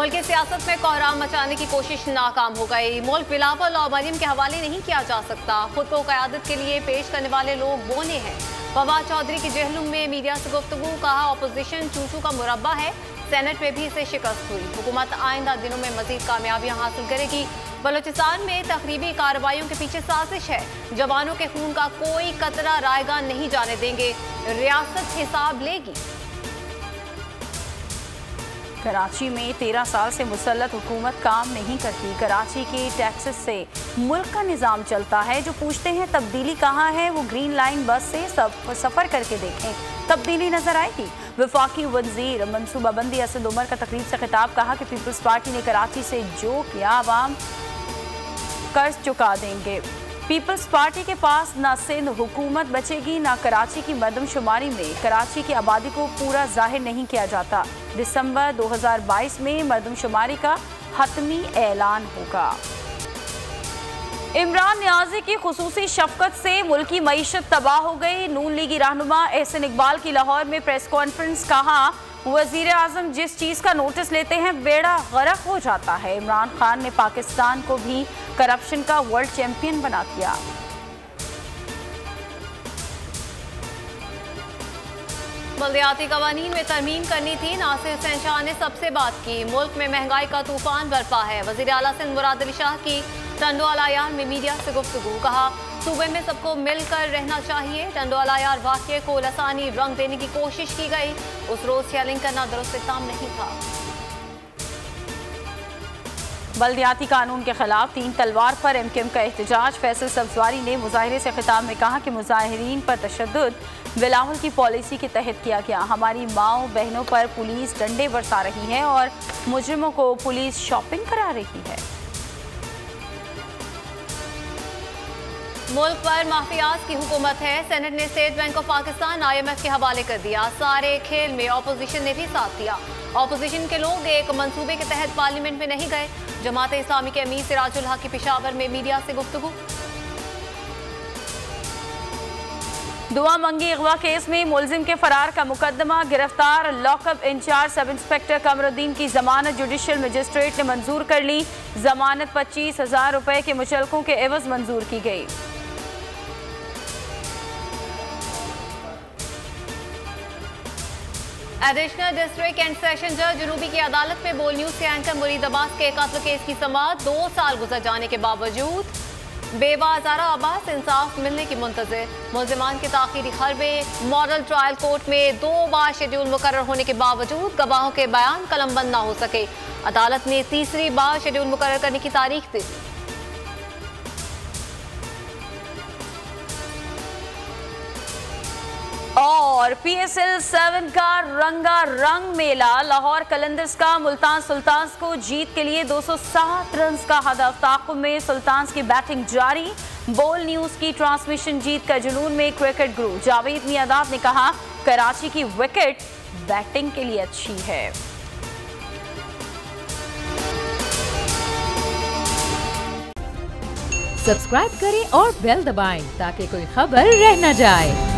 मुल्क की सियासत में कोहराम मचाने की कोशिश नाकाम हो गई। मुल्क बिलावल और मरियम के हवाले नहीं किया जा सकता। खुद को क़यादत के लिए पेश करने वाले लोग बोने हैं। फवाद चौधरी की जहलुम में मीडिया से गुफ्तगू, कहा अपोजिशन चूचू का मुरब्बा है। सेनेट में भी इसे शिकस्त हुई। हुकूमत आइंदा दिनों में मजीद कामयाबियां हासिल करेगी। बलोचिस्तान में तकरीबी कार्रवाइयों के पीछे साजिश है। जवानों के खून का कोई कतरा रायगा नहीं जाने देंगे। रियासत हिसाब लेगी। कराची में 13 साल से मुसल्लत हुकूमत काम नहीं करती। कराची के टैक्सेस से मुल्क का निज़ाम चलता है। जो पूछते हैं तब्दीली कहाँ है, वो ग्रीन लाइन बस से सफ़र करके देखें, तब्दीली नजर आएगी। वफाकी वज़ीर मनसूबाबंदी असद उमर का तकरीब से खिताब, कहा कि पीपल्स पार्टी ने कराची से जो किया अवाम कर्ज चुका देंगे। पीपल्स पार्टी के पास ना सिंध हुकूमत बचेगी ना कराची की मरदमशुमारी में कराची की आबादी को पूरा जाहिर नहीं किया जाता। दिसंबर 2022 में मरदमशुमारी का हतमी ऐलान होगा। इमरान नियाजी की खुसूसी शफकत से मुल्की मईशत तबाह हो गई। नून लीगी रहनुमा एहसन इकबाल की लाहौर में प्रेस कॉन्फ्रेंस, कहा वजीर आजम जिस चीज़ का नोटिस लेते हैं बेड़ा गर्क हो जाता है। इमरान खान ने पाकिस्तान को भी करप्शन का वर्ल्ड चैंपियन बना दिया। बल्दियाती कवानीन में तरमीम करनी थी, नासिर हुसैन शाह ने सबसे बात की। मुल्क में महंगाई का तूफान बरपा है। वजीर आला सिंध मुराद अली शाह की टंडोवाला यार में मीडिया से गुफ्तगू, कहा सूबे में सबको मिलकर रहना चाहिए। टंडोवाला यार वाक़े को लसानी रंग देने की कोशिश की गई। उस रोज शेयरिंग करना दुरुस्त काम नहीं था। बल्दियाती कानून के खिलाफ 3 तलवार पर एमकेएम का एहतजाज। फैसल सब्जवारी ने मुजाहिरे से खिताब में कहा कि मुजाहिरीन पर तशद्दुद बिलावल की पॉलिसी के तहत किया गया। हमारी माओ बहनों पर पुलिस डंडे बरसा रही है और मुजरिमों को पुलिस शॉपिंग करा रही है। मुल्क पर माफियाज की हुकूमत है। सेनेट ने state bank of Pakistan IMF के हवाले कर दिया। सारे खेल में ऑपोजिशन ने भी साथ दिया। ऑपोजिशन के लोग एक मंसूबे के तहत पार्लियामेंट में नहीं गए। जमात इस्लामी के अमीर सिराजुल हक की पेशावर में मीडिया से गुफ्तगू। दुआ मंगी अगवा केस में मुलजिम के फरार का मुकदमा, गिरफ्तार lockup in charge sub inspector Kamruddin की जमानत जुडिशल मजिस्ट्रेट ने मंजूर कर ली। जमानत 25,000 रुपए के मुचलकों के एवज मंजूर की गई। एडिशनल डिस्ट्रिक्ट एंड सेशन जज जनूबी की अदालत में बोल न्यूज के एंकर मुरीद अब्बास के कत्ल केस की समाअत 2 साल गुजर जाने के बावजूद बेवा हजारा अब्बास इंसाफ मिलने की मुंतज़िर। मुल्जिमान के ताख़ीरी हरबे मॉडल ट्रायल कोर्ट में 2 बार शेड्यूल मुकर्रर होने के बावजूद गवाहों के बयान कलमबंद ना हो सके। अदालत ने तीसरी बार शेड्यूल मुकर्रर करने की तारीख दी। और PSL 7 का रंगारंग मेला। लाहौर कलंदर्स का मुल्तान सुल्तान्स को जीत के लिए 207 रन का हदफ। ताक़ुब में सुल्तान्स की बैटिंग जारी। बोल न्यूज की ट्रांसमिशन जीत का जुनून में क्रिकेट गुरु जावेद मियादाद ने कहा कराची की विकेट बैटिंग के लिए अच्छी है। सब्सक्राइब करें और बेल दबाएं ताकि कोई खबर रह न जाए।